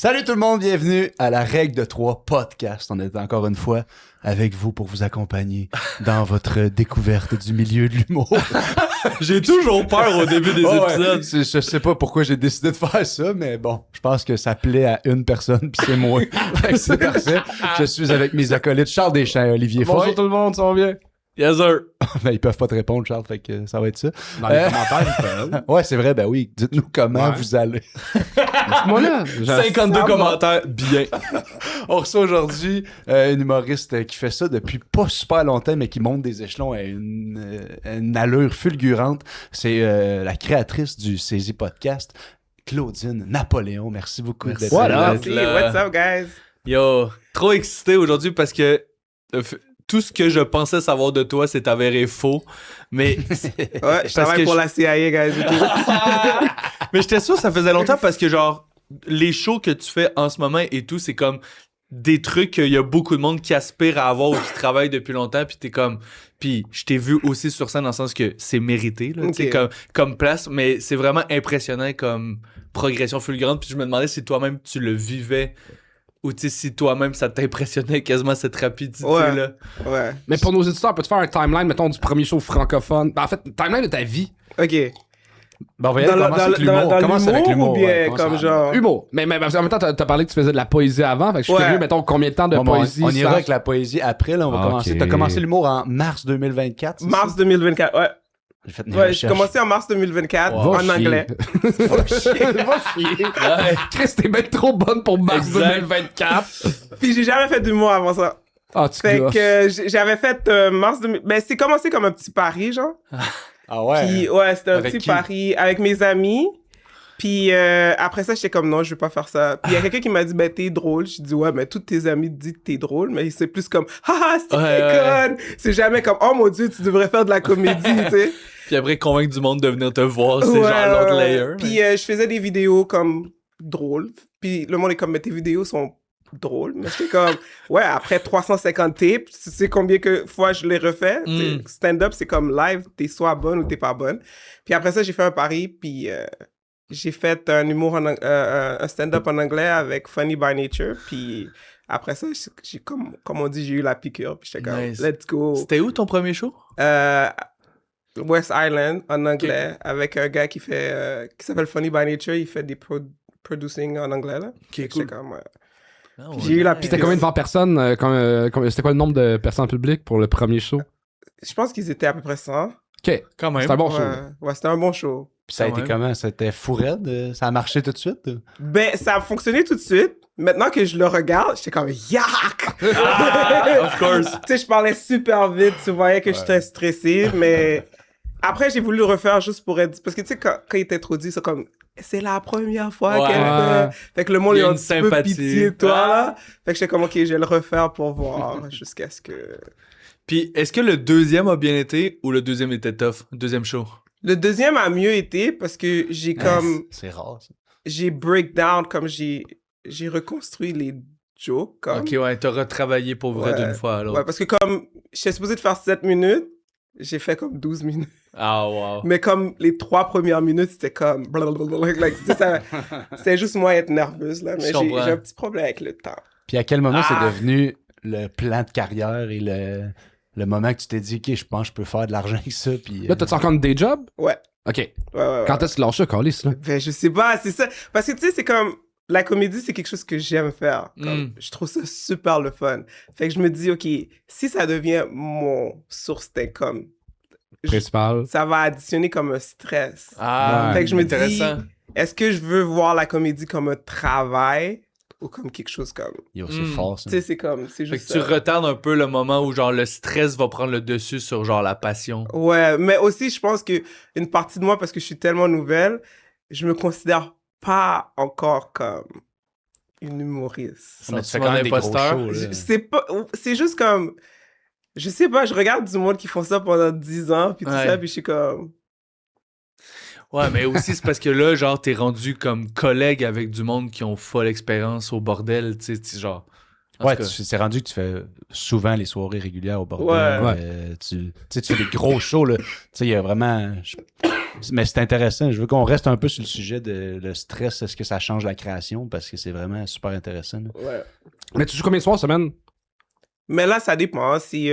Salut tout le monde, bienvenue à la Règle de 3 podcast. On est encore une fois avec vous pour vous accompagner dans votre découverte du milieu de l'humour. J'ai toujours peur au début des épisodes. Ouais, je sais pas pourquoi j'ai décidé de faire ça, mais bon, je pense que ça plaît à une personne, puis c'est moi. Fait que c'est parfait. Je suis avec mes acolytes Charles Deschamps et Olivier Foy. Bonjour tout le monde, ça va bien? Yes, sir. Ben, ils peuvent pas te répondre, Charles, fait que ça va être ça. Dans les commentaires, ils peuvent. Ouais, c'est vrai, ben oui. Dites-nous comment Ouais. vous allez. Moi là, 52 commentaires, bien. On reçoit aujourd'hui une humoriste qui fait ça depuis pas super longtemps, mais qui monte des échelons à une allure fulgurante. C'est la créatrice du Saisie Podcast, Claudine Napoléon. Merci beaucoup Merci. d'être Voilà. là. Merci, what's up, guys? Yo, trop excité aujourd'hui parce que tout ce que je pensais savoir de toi s'est avéré faux. Mais, Ouais, je travaille pour la CIA, guys. et tout. mais j'étais sûr que ça faisait longtemps parce que, genre, les shows que tu fais en ce moment et tout, c'est comme des trucs qu'il y a beaucoup de monde qui aspire à avoir ou qui travaille depuis longtemps. Puis t'es comme. Puis je t'ai vu aussi sur scène dans le sens que c'est mérité, là, tu sais, comme place. Mais c'est vraiment impressionnant comme progression fulgurante. Puis je me demandais si toi-même tu le vivais. Ou tu sais, si toi-même, ça t'impressionnait quasiment cette rapidité-là. Ouais. Mais pour nos éditeurs, peux-tu faire un timeline, mettons, du premier show francophone? Ben, en fait, timeline de ta vie. OK. Bon, on va y aller, commence avec l'humour. Commence avec l'humour. ou bien ouais, comme commence genre... Humour. Mais en même temps, t'as parlé que tu faisais de la poésie avant. Fait que je suis Ouais. curieux, mettons, combien de temps de Bon, poésie on ira ça- avec la poésie après. Là, on va Ok. commencer. T'as commencé l'humour en mars 2024. c'est Mars ça? 2024, ouais. J'ai fait mes Ouais, j'ai recherches. commencé en mars 2024 Va en chier. anglais. Va chier. Ouais. Chris, t'es bien trop bonne pour mars Exact. 2024. Puis j'ai jamais fait d'humour avant ça. Ah, tu Fait gosses. que j'avais fait mars 2000... Ben, c'est commencé comme un petit pari, genre. Ah ouais. Puis ouais, c'était un Avec petit qui? pari avec mes amis. Puis après ça, j'étais comme non, je vais pas faire ça. Puis il y a quelqu'un qui m'a dit ben t'es drôle. J'ai dit ouais, mais tous tes amis te disent que t'es drôle, mais c'est plus comme haha, c'est conne. C'est jamais comme oh mon dieu, tu devrais faire de la comédie, tu sais. Puis après, convaincre du monde de venir te voir, c'est Ouais, genre l'autre ouais. layer. Puis je faisais des vidéos comme drôles. Puis le monde est comme mais tes vidéos sont drôles. Mais j'étais comme ouais, après 350 tapes, tu sais combien que fois je les refais. Tu sais, stand-up, c'est comme live, t'es soit bonne ou t'es pas bonne. Puis après ça, j'ai fait un pari, puis j'ai fait un humour, un stand-up en anglais avec Funny by Nature. Puis après ça, j'ai comme on dit, j'ai eu la piqûre. Puis j'étais comme, Nice. let's go. C'était où ton premier show? West Island en anglais avec un gars qui s'appelle Funny by Nature. Il fait des producing en anglais, là. Ok, J'étais comme, ouais. Ah, J'ai eu la C'était combien de 20 personnes? C'était quoi le nombre de personnes publiques pour le premier show? Je pense qu'ils étaient à peu près 100. OK. Quand même. C'est un bon show. Ouais, c'était un bon show. Puis ça a Quand été même. comment? C'était fou raide? Ça a marché tout de suite? Ben, ça a fonctionné tout de suite. Maintenant que je le regarde, j'étais comme yak! Of course. Tu sais, je parlais super vite, tu voyais que j'étais stressé, mais après, j'ai voulu le refaire juste pour être... Parce que tu sais, quand il t'introduit, c'est comme, c'est la première fois Ouais. qu'elle fait... Fait que le monde Il y a a un une petit peu sympathie. pitié de toi, là. Fait que j'étais comme, OK, je vais le refaire pour voir jusqu'à ce que... Puis, est-ce que le deuxième a bien été ou le deuxième était tough? Deuxième show. Le deuxième a mieux été parce que j'ai comme... C'est rare, ça. J'ai breakdown, comme j'ai reconstruit les jokes, comme... Ok, ouais, t'as retravaillé pour vrai Ouais. d'une fois à l'autre. Ouais, parce que comme j'étais supposé de faire 7 minutes, j'ai fait comme 12 minutes. Ah, wow. Mais comme les 3 premières minutes, c'était comme... blablabla, like, tu sais, c'était juste moi être nerveuse, là. Mais Je comprends. j'ai un petit problème avec le temps. Puis à quel moment c'est devenu le plan de carrière et le moment que tu t'es dit, OK, je pense que je peux faire de l'argent avec ça? Puis, Là, t'as-tu encore une day job? Ouais. OK. Ouais, ouais. Quand est-ce que tu lâches ça, Carlis, là? Ben, je sais pas, c'est ça. Parce que, tu sais, c'est comme... La comédie, c'est quelque chose que j'aime faire. Comme, Je trouve ça super le fun. Fait que je me dis, OK, si ça devient mon source d'income, Principal. ça va additionner comme un stress. Ah, Ouais. Fait que je me dis, intéressant. est-ce que je veux voir la comédie comme un travail ou comme quelque chose comme... Yo, c'est fort, ça. Tu sais, c'est comme... C'est Fait que juste tu ça. retardes un peu le moment où genre le stress va prendre le dessus sur genre la passion. Ouais, mais aussi, je pense que une partie de moi, parce que je suis tellement nouvelle, je me considère pas encore comme une humoriste. Mais tu fais Sentiment quand même des gros d'imposteur. shows, là. C'est pas... C'est juste comme... Je sais pas, je regarde du monde qui font ça pendant 10 ans, puis tout Ouais. ça, puis je suis comme... Ouais, mais aussi c'est parce que là, genre, t'es rendu comme collègue avec du monde qui ont folle expérience au bordel, tu sais, genre. En Ouais, tout cas. c'est rendu que tu fais souvent les soirées régulières au bordel. Ouais. Tu fais des gros shows, là. Tu sais, il y a vraiment... Mais c'est intéressant. Je veux qu'on reste un peu sur le sujet de le stress. Est-ce que ça change la création? Parce que c'est vraiment super intéressant. Là. Ouais. Mais tu joues combien de soirs semaine? Mais là, ça dépend. Si,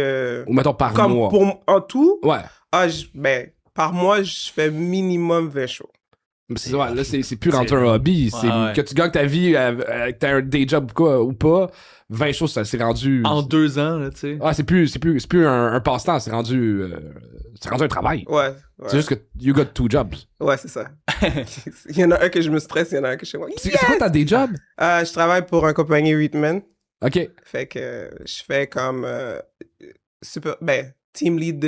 Ou mettons par comme mois? en tout, Ouais. par mois, je fais minimum 20 shows. Ouais, là, c'est plus rendu un hobby. C'est ouais. que tu gagnes ta vie, que t'as un day job ou pas, 20 choses, ça c'est rendu. En 2 ans, là, tu sais. Ouais, c'est plus un passe-temps, c'est rendu un travail. Ouais. C'est juste que you got 2 jobs. Ouais, c'est ça. Il y en a un que je me stresse, il y en a un que je suis moi. C'est quoi ta day job? Je travaille pour une compagnie Whitman. Ok. Fait que je fais comme team lead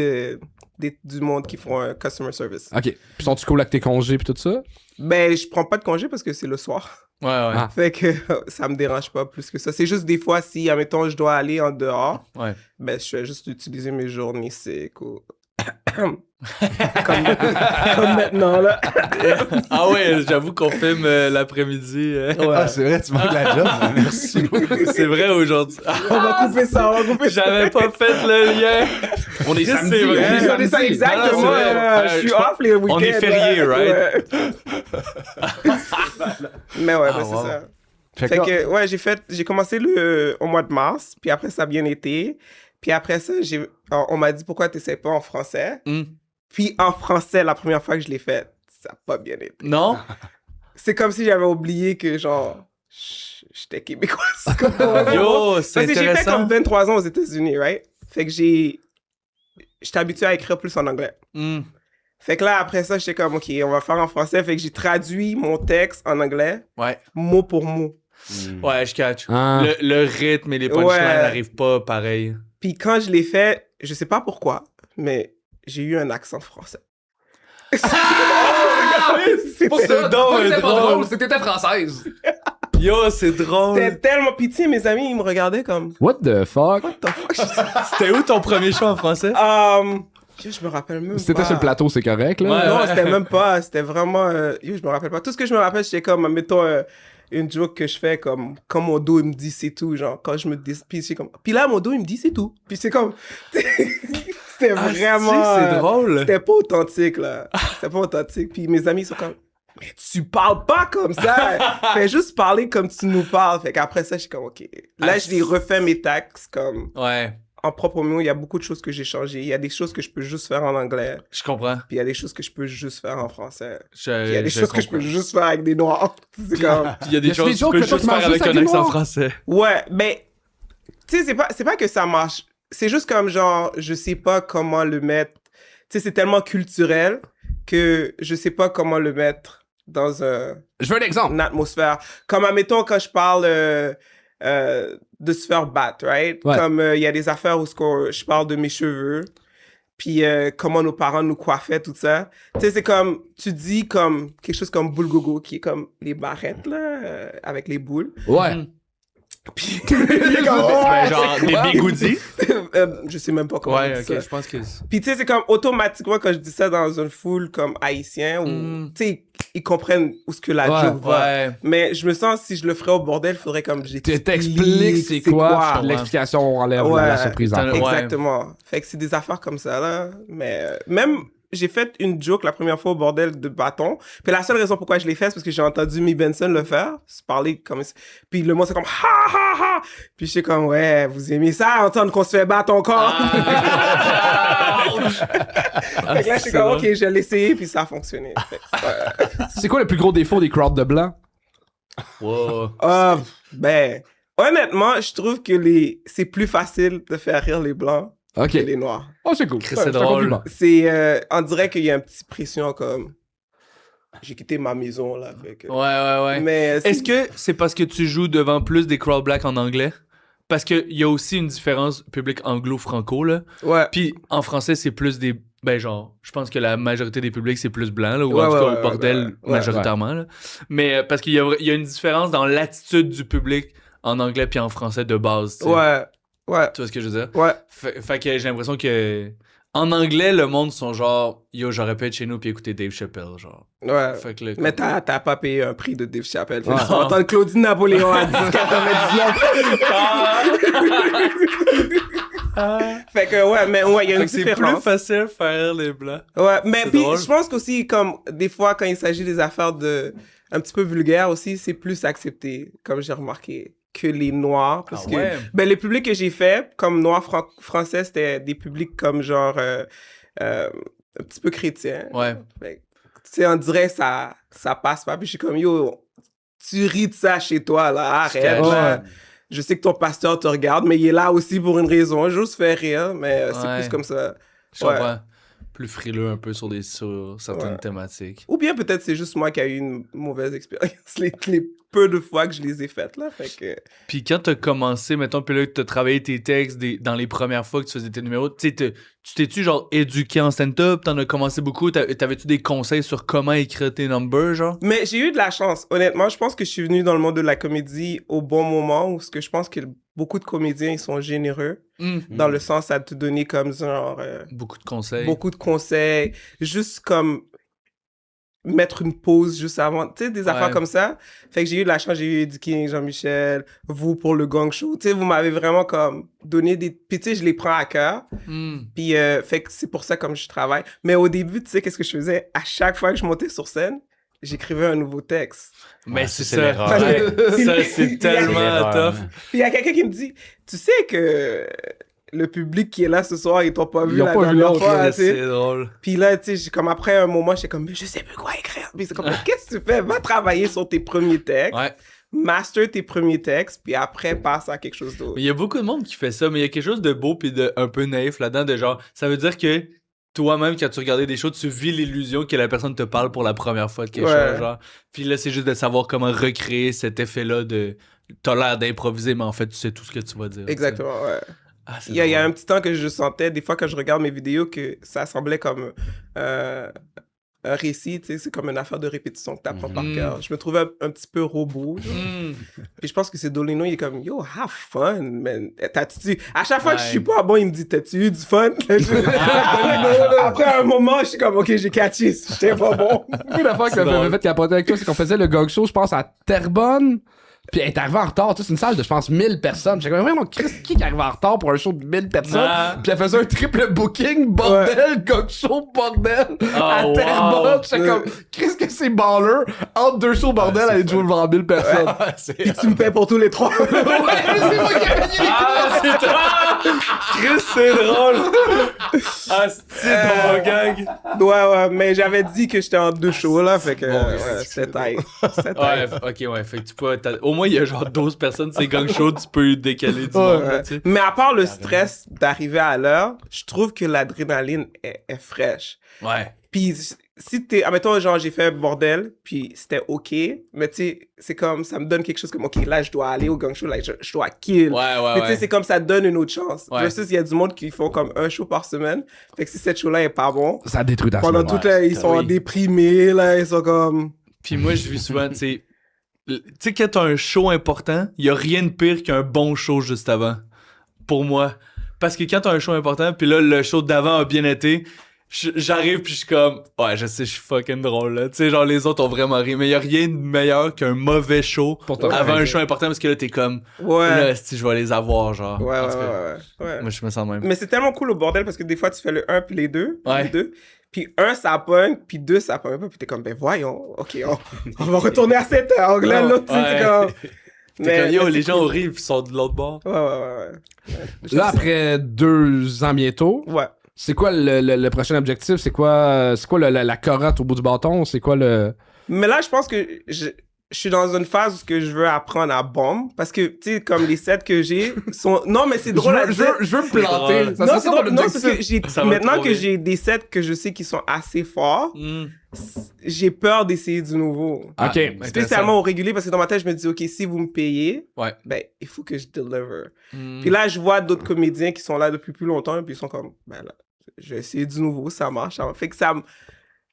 du monde qui font un customer service. Ok. Puis sont-tu cool avec tes congés puis tout ça? Ben, je prends pas de congé parce que c'est le soir. Ouais. Ah. Fait que ça me dérange pas plus que ça. C'est juste des fois, si, admettons, je dois aller en dehors, Ouais. ben, je fais juste utiliser mes journées sick ou... comme maintenant, là. Ah ouais, j'avoue qu'on filme l'après-midi. Ah, c'est vrai, tu manques la job. Merci beaucoup. C'est vrai aujourd'hui. On va couper ça. J'avais pas fait le lien. On est Juste, samedi. c'est vrai. on est C'est ça, samedi. exactement. Non, c'est vrai. Je suis Je off les week-ends. on est férié, ouais. Mais ouais, Ah, c'est wow. ça. Fait Fait que, que, ouais, j'ai commencé au mois de mars, puis après, ça a bien été. Puis après ça, on m'a dit pourquoi tu n'essaies pas en français. Hmm. Puis en français, la première fois que je l'ai fait, ça n'a pas bien été. Non? C'est comme si j'avais oublié que, genre, j'étais québécoise. Yo, c'est Parce que j'ai fait intéressant. comme 23 ans aux États-Unis, right? Fait que j'étais habitué à écrire plus en anglais. Hmm. Fait que là, après ça, j'étais comme, OK, on va faire en français. Fait que j'ai traduit mon texte en anglais, Ouais. mot pour mot. Ouais, je catch. Ah. Le rythme et les punchlines Ouais. n'arrivent pas pareil. Puis quand je l'ai fait, je sais pas pourquoi, mais j'ai eu un accent français. C'est pour ça. C'est drôle, C'était pas drôle. drôle, c'est que t'étais française. Yo, c'est drôle. C'était tellement pitié, mes amis, ils me regardaient comme, What the fuck? what the fuck? C'était où ton premier show en français? Je me rappelle même C'était pas. sur le plateau, c'est correct, là? Ouais. Non, c'était même pas. C'était vraiment. Je me rappelle pas. Tout ce que je me rappelle, c'était comme, mettons, une joke que je fais comme, quand mon dos, il me dit c'est tout. Genre, quand je me dis. Puis c'est comme. Puis là, mon dos, il me dit c'est tout. Puis c'est comme. C'était vraiment. C'est drôle. C'était pas authentique, là. C'était pas authentique. Puis mes amis sont comme. Mais tu parles pas comme ça. Fais juste parler comme tu nous parles. Fait qu'après ça, je suis comme, OK. Là, je les refais mes textes comme. Ouais, En propre mot, il y a beaucoup de choses que j'ai changées. Il y a des choses que je peux juste faire en anglais. je comprends. Puis il y a des choses que je peux juste faire en français. Je, Puis il y a des je choses que je peux comprends. juste faire avec des noirs. C'est comme... Puis il y a des Y a choses des que tu jokes peux que toi, juste tu faire manges avec juste un avec des accent noirs. français. Ouais, mais... Tu sais, c'est pas que ça marche. C'est juste comme genre, je sais pas comment le mettre... Tu sais, c'est tellement culturel que je sais pas comment le mettre dans Je veux un exemple. une atmosphère. Comme, admettons, quand je parle... de se faire battre, right? Ouais. Comme il y a des affaires où je parle de mes cheveux, puis comment nos parents nous coiffaient, tout ça. Tu sais, c'est comme, tu dis comme quelque chose comme boule gogo, qui est comme les barrettes, là, avec les boules. Ouais. Puis, Ben, genre des bigoudis. je sais même pas comment Ouais, on dit ok, ça. je pense que. Puis tu sais, c'est comme automatiquement quand je dis ça dans une foule comme haïtien, ou tu sais, ils comprennent où ce que la Ouais, joke va. Ouais. Mais je me sens, si je le ferais au bordel, il faudrait comme T'expliques c'est quoi, l'explication enlève Ouais. la surprise. En fait. Ouais. Exactement. Fait que c'est des affaires comme ça, là. Mais même, j'ai fait une joke la première fois au bordel de bâton. Puis la seule raison pourquoi je l'ai fait, c'est parce que j'ai entendu Mi Benson le faire. Se parler comme ça. Puis le mot, c'est comme ha ha ha. Puis je suis comme, ouais, vous aimez ça, entendre qu'on se fait battre encore. Fait que là, je suis comme, ok, je vais l'essayer, puis ça a fonctionné. Fait que C'est quoi le plus gros défaut des crowds de blancs? Wow. ben, honnêtement, je trouve que c'est plus facile de faire rire les blancs Ok. que les noirs. Oh, c'est cool. Chris, Ouais, c'est un drôle. compliment. C'est, on dirait qu'il y a une petite pression comme, j'ai quitté ma maison, là. Fait que... Ouais. Mais Est-ce que c'est parce que tu joues devant plus des crowd black en anglais? Parce qu'il y a aussi une différence public anglo-franco, là. Ouais. Puis en français, c'est plus des. Ben, genre, je pense que la majorité des publics, c'est plus blanc, là, ou Ouais, en tout cas ouais, au bordel, ouais, majoritairement, là. Mais parce qu'il y a une différence dans l'attitude du public en anglais puis en français de base, tu sais. Ouais. Tu vois ce que je veux dire? Ouais. Fait que j'ai l'impression que En anglais, le monde sont genre, yo, j'aurais pu être chez nous puis écouter Dave Chappelle, genre. Ouais. Fait que là, Mais t'as pas payé un prix de Dave Chappelle. Fait que Ouais. tu vas entendre Claudine Napoléon à 10,99. Fait que ouais, mais ouais, il y a Fait une que c'est plus différence. facile de faire les blancs. Ouais, mais C'est puis drôle. je pense qu'aussi, comme des fois, quand il s'agit des affaires un petit peu vulgaires aussi, c'est plus accepté, comme j'ai remarqué, que les noirs. Parce Ah que ouais? ben, les publics que j'ai fait, comme noirs français, c'était des publics comme genre un petit peu chrétiens. Ouais. Fait que, tu sais, on dirait que ça passe pas. Puis je suis comme, yo, tu ris de ça chez toi, là, arrête. cache. Là. Je sais que ton pasteur te regarde, mais il est là aussi pour une raison. Juste faire rire, mais c'est Ouais. plus comme ça. Je Ouais. comprends. Plus frileux un peu sur certaines Ouais. thématiques. Ou bien peut-être c'est juste moi qui a eu une mauvaise expérience les peu de fois que je les ai faites, là. Fait que... Puis quand t'as commencé, mettons, puis là, que t'as travaillé tes textes dans les premières fois que tu faisais tes numéros, tu sais, tu t'es-tu, genre, éduqué en stand-up? T'en as commencé beaucoup? T'avais-tu des conseils sur comment écrire tes numbers, genre? Mais j'ai eu de la chance. Honnêtement, je pense que je suis venu dans le monde de la comédie au bon moment, où je pense que beaucoup de comédiens, ils sont généreux, dans le sens à te donner comme genre... Beaucoup de conseils. beaucoup de conseils, juste comme mettre une pause juste avant, tu sais, des affaires comme ça. Fait que j'ai eu de la chance, j'ai eu Eddie King, Jean-Michel, vous pour le gang show. Tu sais, vous m'avez vraiment comme donné des... Puis tu sais, je les prends à cœur. Puis fait que c'est pour ça comme je travaille. Mais au début, tu sais, qu'est-ce que je faisais? À chaque fois que je montais sur scène, j'écrivais un nouveau texte. Mais Ouais, c'est c'est ça. l'erreur. Ouais. Ça, c'est tellement L'erreur, tough. man. Puis il y a quelqu'un qui me dit, tu sais que le public qui est là ce soir, ils t'ont pas vu Ils ont la pas vu dernière l'autre, fois, là, tu sais. C'est drôle. Puis là, tu sais, comme après un moment, j'étais comme, mais je sais plus quoi écrire. Puis c'est comme, mais qu'est-ce que tu fais? Va travailler sur tes premiers textes, Ouais. master tes premiers textes, puis après, passe à quelque chose d'autre. Mais il y a beaucoup de monde qui fait ça, mais il y a quelque chose de beau puis de un peu naïf là-dedans, de genre, ça veut dire que toi-même, quand tu regardais des shows, tu vis l'illusion que la personne te parle pour la première fois de quelque chose, genre. Puis là, c'est juste de savoir comment recréer cet effet-là de... T'as l'air d'improviser, mais en fait, tu sais tout ce que tu vas dire. Exactement, ouais. Ah, c'est Il y a drôle. un petit temps que je sentais, des fois, quand je regarde mes vidéos, que ça semblait comme un récit, tu sais, c'est comme une affaire de répétition que t'apprends par cœur. Je me trouvais un petit peu robot, genre. Puis je pense que c'est Dolino, il est comme, yo, have fun, man. À chaque fois que je suis pas bon, il me dit, t'as-tu eu du fun? Après un moment, je suis comme, ok, j'ai catché, j'étais pas bon. Une affaire qui m'avait fait capoter avec toi, c'est qu'on faisait le gog show, je pense, à Terrebonne. Puis elle est arrivée en retard, tu sais, c'est une salle de, je pense, 1000 personnes. J'étais comme, vraiment, Chris, qui arrive en retard pour un show de 1000 personnes? Ah. Puis elle faisait un triple booking, bordel, gog show, bordel, à wow. Terrebonne. J'étais comme, Chris, que c'est baller. Entre deux shows, bordel, elle est jouée devant 1000 personnes. Puis tu me payes pour tous les trois. Ouais, c'est moi qui ai payé les Ah, c'est drôle! Chris, c'est drôle! Ah, c'est mon gag! Ouais, mais j'avais dit que j'étais en deux shows, là, fait que c'était tight. C'était Ouais, tight. ok, ouais, fait que tu peux... Au moins, il y a genre 12 personnes, c'est gang show, tu peux décaler du monde, là, tu sais. Mais à part le stress d'arriver à l'heure, je trouve que l'adrénaline est fraîche. Ouais. Puis si t'es... Admettons, genre, j'ai fait bordel, puis c'était OK, mais tu sais, c'est comme, ça me donne quelque chose comme, OK, là, je dois aller au gang show, là, je dois kill. Ouais, Mais tu sais, c'est comme ça te donne une autre chance. Ouais. Versus, il y a du monde qui font comme un show par semaine. Fait que si cette show-là est pas bon, Ça détruit ta pendant semaine. toute la... Ils sont oui. déprimés, là, ils sont comme... Puis moi, je vis souvent, tu sais... Tu sais, quand t'as un show important, il y a rien de pire qu'un bon show juste avant. Pour moi. Parce que quand t'as un show important, puis là, le show d'avant a bien été... J'arrive puis je suis comme ouais je sais je suis fucking drôle là tu sais genre les autres ont vraiment ri mais y a rien de meilleur qu'un mauvais show Pour te avant faire un show important parce que là t'es comme Ouais. là si je vais les avoir genre Ouais, En ouais, tout cas, ouais. moi je me sens de même Mais c'est tellement cool au bordel parce que des fois, tu fais le 1 puis les 2. Ouais. Les 2. Puis 1, ça pogne, puis 2, ça pogne pas. Puis t'es comme, ben voyons, OK, on va retourner à cet angle. Là, l'autre, tu sais, c'est Ouais. comme... T'es comme, yo mais les c'est gens cool. horribles ils sont de l'autre bord Ouais. Là, après 2 ans bientôt, Ouais. c'est quoi le prochain objectif? C'est quoi la corotte au bout du bâton? C'est quoi le... Mais là, je pense que je suis dans une phase où je veux apprendre à bombe. Parce que, tu sais, comme les sets que j'ai sont... Non, mais c'est drôle à dire. Je veux me planter. drôle. Ça Non, serait c'est ça mon drôle. Non, c'est objectif. que Ça va maintenant trop que rire. j'ai des sets que je sais qui sont assez forts, j'ai peur d'essayer du nouveau. Ok. Spécialement au régulier, parce que dans ma tête, je me dis, OK, si vous me payez, Ouais. ben, il faut que je deliver. Puis là, je vois d'autres comédiens qui sont là depuis plus longtemps, puis ils sont comme, ben là, je vais essayer du nouveau, ça marche. Fait que ça me...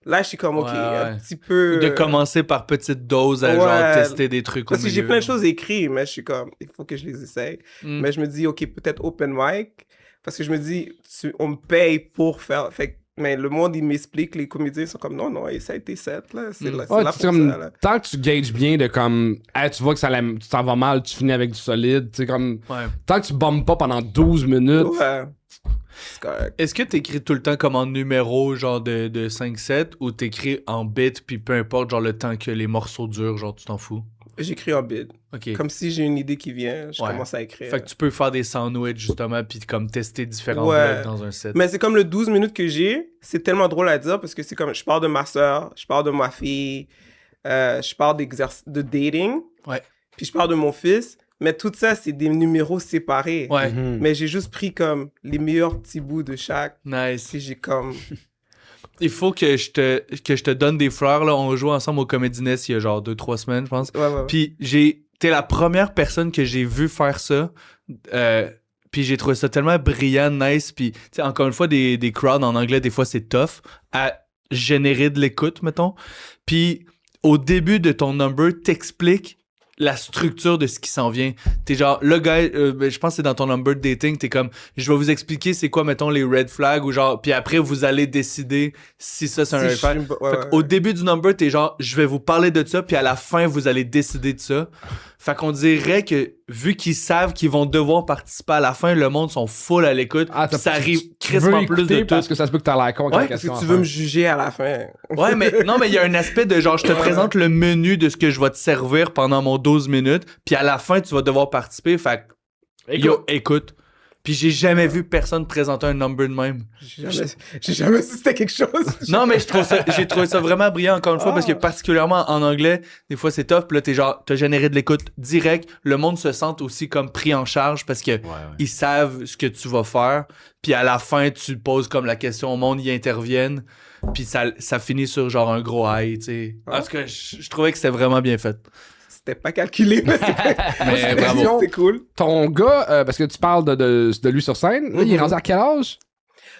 Là, je suis comme, OK, Ouais, un ouais. petit peu... de commencer par petite dose à genre Ouais. tester des trucs Parce au que j'ai milieu. plein de choses écrites, mais je suis comme, il faut que je les essaye. Mais je me dis, OK, peut-être open mic. Parce que je me dis, on me paye pour faire... Fait, mais le monde, il m'explique, les comédiens sont comme, non, ça a été 7, là. C'est là, Ouais, là c'est pour comme, ça, là. tant que tu gages bien de comme, hey, tu vois que tu t'en vas mal, tu finis avec du solide, tu sais, comme, Ouais. tant que tu bombes pas pendant 12 minutes. Ouais. C'est correct. Est-ce que t'écris tout le temps comme en numéro, genre de 5-7, ou t'écris en bits, puis peu importe, genre le temps que les morceaux durent, genre tu t'en fous? J'écris en bid. Ok. Comme si j'ai une idée qui vient, je Ouais. commence à écrire. Fait que tu peux faire des sandwichs, justement, puis comme tester différents Ouais. blocs dans un set. Mais c'est comme le 12 minutes que j'ai, c'est tellement drôle à dire parce que c'est comme, je parle de ma soeur, je parle de ma fille, je parle de dating, Ouais. puis je parle de mon fils, mais tout ça, c'est des numéros séparés. Ouais. Mhm. Mais j'ai juste pris comme les meilleurs petits bouts de chaque, Nice. puis j'ai comme... Il faut que je te donne des fleurs, là. On joue ensemble au Comedy Nest il y a genre 2-3 semaines, je pense. Ouais. Puis t'es la première personne que j'ai vu faire ça. Puis j'ai trouvé ça tellement brillant, nice. Puis, tu sais, encore une fois, des crowds en anglais, des fois, c'est tough à générer de l'écoute, mettons. Puis, au début de ton number, t'expliques la structure de ce qui s'en vient. T'es genre, le gars, je pense que c'est dans ton number de dating, t'es comme, je vais vous expliquer c'est quoi, mettons, les red flags, ou genre, puis après, vous allez décider si ça, c'est un red flag. Au début du number, t'es genre, je vais vous parler de ça, puis à la fin, vous allez décider de ça. Fait qu'on dirait que, vu qu'ils savent qu'ils vont devoir participer à la fin, le monde sont full à l'écoute, puis ça arrive crissement plus de tout. parce que ça se peut que t'as l'air con. avec Ouais, la Parce question que tu à veux faire. me juger à la fin. Ouais, mais non, mais il y a un aspect de genre, je te présente le menu de ce que je vais te servir pendant mon 12 minutes, puis à la fin, tu vas devoir participer. Fait que, yo, écoute. Puis j'ai jamais vu personne présenter un number de même. J'ai jamais su c'était quelque chose. Non, mais j'ai trouvé ça vraiment brillant, encore une fois, parce que particulièrement en anglais, des fois c'est tough, puis là t'es genre, t'as généré de l'écoute direct, le monde se sent aussi comme pris en charge parce que ils savent ce que tu vas faire, puis à la fin tu poses comme la question au monde, ils interviennent, puis ça finit sur genre un gros high, tu sais. En tout cas, je trouvais que c'était vraiment bien fait. C'était pas calculé, mais Mais bravo. c'est cool. Ton gars, parce que tu parles de lui sur scène, là, il est rendu à quel âge?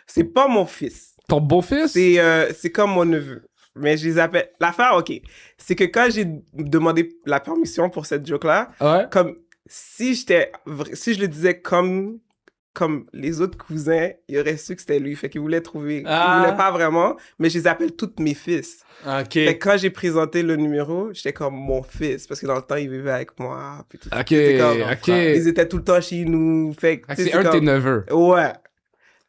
C'est pas mon fils. Ton beau-fils? C'est comme mon neveu. Mais je les appelle... L'affaire, OK, c'est que quand j'ai demandé la permission pour cette joke-là, Ouais. comme si je le disais comme les autres cousins, il aurait su que c'était lui. Fait qu'il voulait trouver... Ah. Il voulait pas vraiment, mais je les appelle tous mes fils. Ok. Fait que quand j'ai présenté le numéro, j'étais comme mon fils, parce que dans le temps, il vivait avec moi. Puis tout ça. Ok, C'est comme- ok. Ils étaient tout le temps chez nous. Fait que, Fait tu que sais, c'est un de tes comme... neveux. Ouais.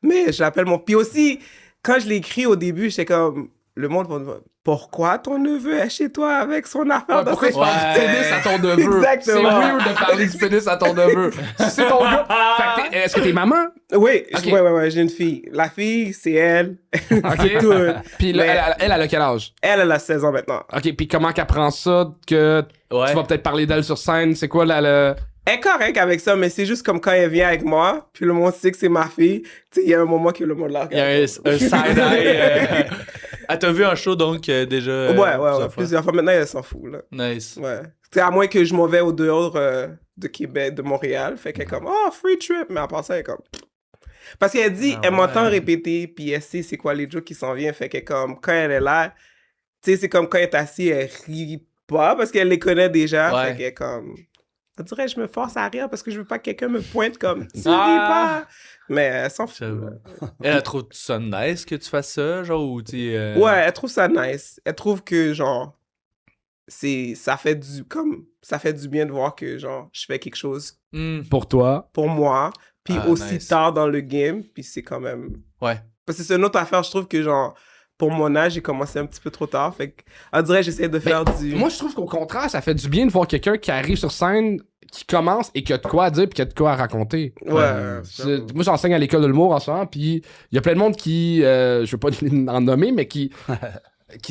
Mais je l'appelle mon... Puis aussi, quand je l'ai écrit au début, j'étais comme... Le monde va me dire, pourquoi ton neveu est chez toi avec son affaire Ouais, dans pourquoi ses... tu parles du pénis à ton neveu? Exactement. C'est weird de parler du pénis à ton neveu. C'est ton gars. Fait que est-ce que t'es maman? Oui, Ok. ouais, j'ai une fille. La fille, c'est elle. C'est tout. Puis là, Mais- elle a quel âge? Elle a 16 ans maintenant. Ok, puis comment qu'elle prend ça que Ouais. tu vas peut-être parler d'elle sur scène? C'est quoi le... Elle est correcte avec ça, mais c'est juste comme quand elle vient avec moi, puis le monde sait que c'est ma fille. Tu sais, il y a un moment que le monde la Il y a regarde. un side-eye. Ah, t'as vu un show donc déjà? Ouais, plusieurs fois? plusieurs fois. Maintenant, elle s'en fout, là. Nice. Ouais. Tu sais, à moins que je m'en vais au dehors de Québec, de Montréal. Fait qu'elle est comme, oh, free trip. Mais à part ça, elle est comme... Parce qu'elle dit, Ah elle m'entend ouais. répéter, puis elle sait c'est quoi les jokes qui s'en viennent. Fait qu'elle est comme, quand elle est là, tu sais, c'est comme quand elle est assise, elle rit pas parce qu'elle les connaît déjà. Ouais. Fait qu'elle est comme... On dirait je me force à rire parce que je veux pas que quelqu'un me pointe comme, tu ris Ah. pas. Mais elle s'en fout. J'avoue. là. Elle trouve ça nice que tu fasses ça, genre, ou tu sais, Ouais, elle trouve ça nice. Elle trouve que, genre, ça fait du bien de voir que, genre, je fais quelque chose Pour toi? pour moi, puis Ah, aussi nice. tard dans le game, puis c'est quand même... Ouais. Parce que c'est une autre affaire, je trouve que, genre, pour mon âge, j'ai commencé un petit peu trop tard, fait que, on dirait, j'essaie de faire du... Moi, je trouve qu'au contraire, ça fait du bien de voir quelqu'un qui arrive sur scène, qui commence et qui a de quoi à dire puis qui a de quoi à raconter. Ouais. Moi, j'enseigne à l'école de l'humour en ce moment, puis il y a plein de monde qui, je veux pas en nommer, mais qui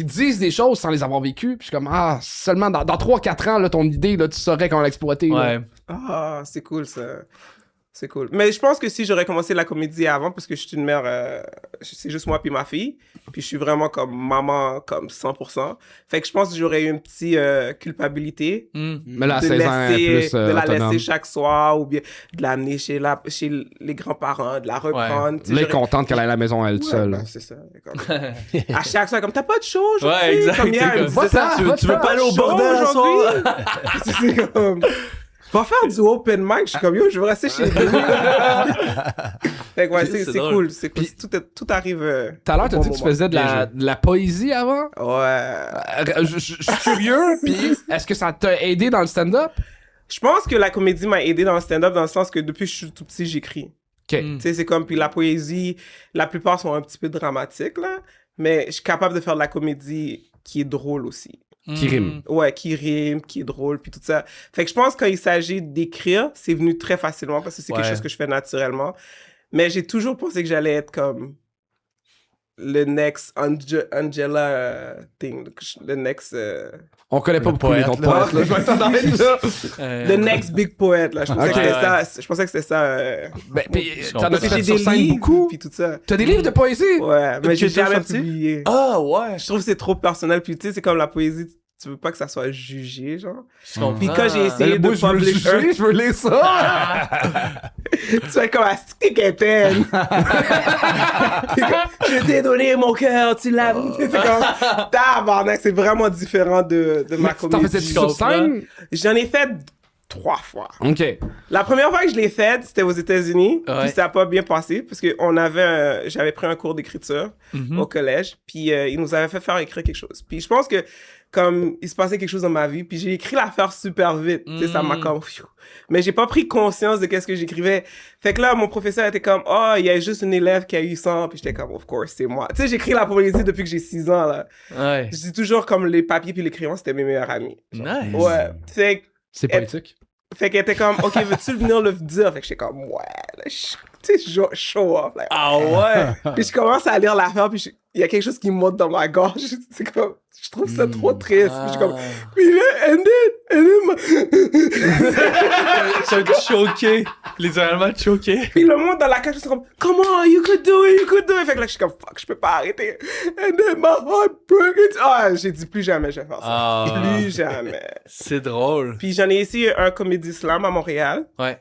disent des choses sans les avoir vécues. Puis je suis comme, seulement dans 3-4 ans, là, ton idée, là, tu saurais comment l'exploiter. là. Ouais. Ah, c'est cool, ça. C'est cool. Mais je pense que si j'aurais commencé la comédie avant, parce que je suis une mère, c'est juste moi puis ma fille, puis je suis vraiment comme maman, comme 100%. Fait que je pense que j'aurais eu une petite culpabilité Mais là, à de 16 ans, elle est plus de la autonome. laisser chaque soir, ou bien de l'amener chez les grands-parents, de la reprendre. tu sais, Là, elle est j'aurais- contente qu'elle ait la maison elle Ouais, seule. ben, c'est ça. Comme- à chaque fois, comme t'as pas de show aujourd'hui. Ouais, exact. Comme hier, elle me Comme, disait ça, va-t'en, tu veux pas aller au show bordel à soir? aujourd'hui? C'est comme... Va faire du open mic. Je suis comme, yo, je veux rester chez lui. Fait que ouais, c'est cool. C'est cool. Tout arrive. Tout à l'heure, t'as dit que tu faisais de la poésie avant? Ouais. Je suis curieux, puis est-ce que ça t'a aidé dans le stand-up? Je pense que la comédie m'a aidé dans le stand-up dans le sens que depuis que je suis tout petit, j'écris. OK. Tu sais, c'est comme, puis la poésie, la plupart sont un petit peu dramatiques, là, mais je suis capable de faire de la comédie qui est drôle aussi. Qui rime. Ouais, qui rime, qui est drôle, puis tout ça. Fait que je pense que quand il s'agit d'écrire, c'est venu très facilement parce que c'est quelque chose que je fais naturellement. Mais j'ai toujours pensé que j'allais être comme le next Angela thing, le next... On connaît pas beaucoup les noms de poètes, là. Je vais t'en aller, là. Le next big poète, là. Je pensais que c'était ça. Je pensais que c'était ça. Ben, puis t'en as Parce que fait j'ai sur des scène livres, beaucoup. puis tout ça. T'as des livres de poésie? Ouais, mais j'ai que t'as jamais sorti? publié. Ah, ouais. Je trouve que c'est trop personnel. Puis tu sais, c'est comme la poésie, tu veux pas que ça soit jugé, genre. Je comprends. Puis quand j'ai essayé de Moi, je veux le publish un, juger, je veux lire ça. tu fais comme à stick Étienne. Je t'ai donné mon cœur, tu l'as. C'est comme, tabarnak, c'est vraiment différent de ma T'en comédie. faisais sur scène? J'en ai fait 3 fois. OK. La première fois que je l'ai faite, c'était aux États-Unis. Ouais. Puis ça n'a pas bien passé parce que j'avais pris un cours d'écriture au collège. Puis ils nous avaient fait faire écrire quelque chose. Puis je pense que comme il se passait quelque chose dans ma vie, puis j'ai écrit l'affaire super vite. Tu sais, ça m'a comme... pfiou. Mais j'ai pas pris conscience de qu'est-ce que j'écrivais. Fait que là, mon professeur était comme, oh, il y a juste une élève qui a eu 100. Puis j'étais comme, of course, c'est moi. Tu sais, j'écris la poésie depuis que j'ai 6 ans, là. Ouais. Je dis toujours comme les papiers puis les crayons, c'était mes meilleurs amis. Nice. Ouais. C'est poétique. Fait qu'elle était comme, OK, veux-tu venir le dire? Fait que j'étais comme, ouais, là, tu sais, show off. Like, Ah ouais? puis je commence à lire l'affaire, puis il y a quelque chose qui me monte dans ma gorge. C'est comme, je trouve ça trop triste. Puis je suis comme, puis là, and then Ça te choqué. Littéralement choqué. puis le monde dans la cage, c'est comme, come on, you could do it, you could do it. Fait que là, je suis comme, fuck, je peux pas arrêter. And then my heart broke. Ah, j'ai dit, plus jamais je vais faire ça. Ah. Plus jamais. C'est drôle. Puis j'en ai essayé un comédie slam à Montréal. Ouais.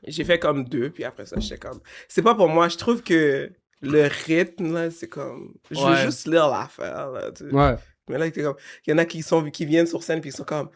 J'ai fait comme 2, puis après ça, j'étais comme... C'est pas pour moi, je trouve que le rythme, là, c'est comme... Je veux Ouais. juste lire l'affaire, là, tu sais. Ouais. Mais là, c'est comme... Il y en a qui viennent sur scène, puis ils sont comme...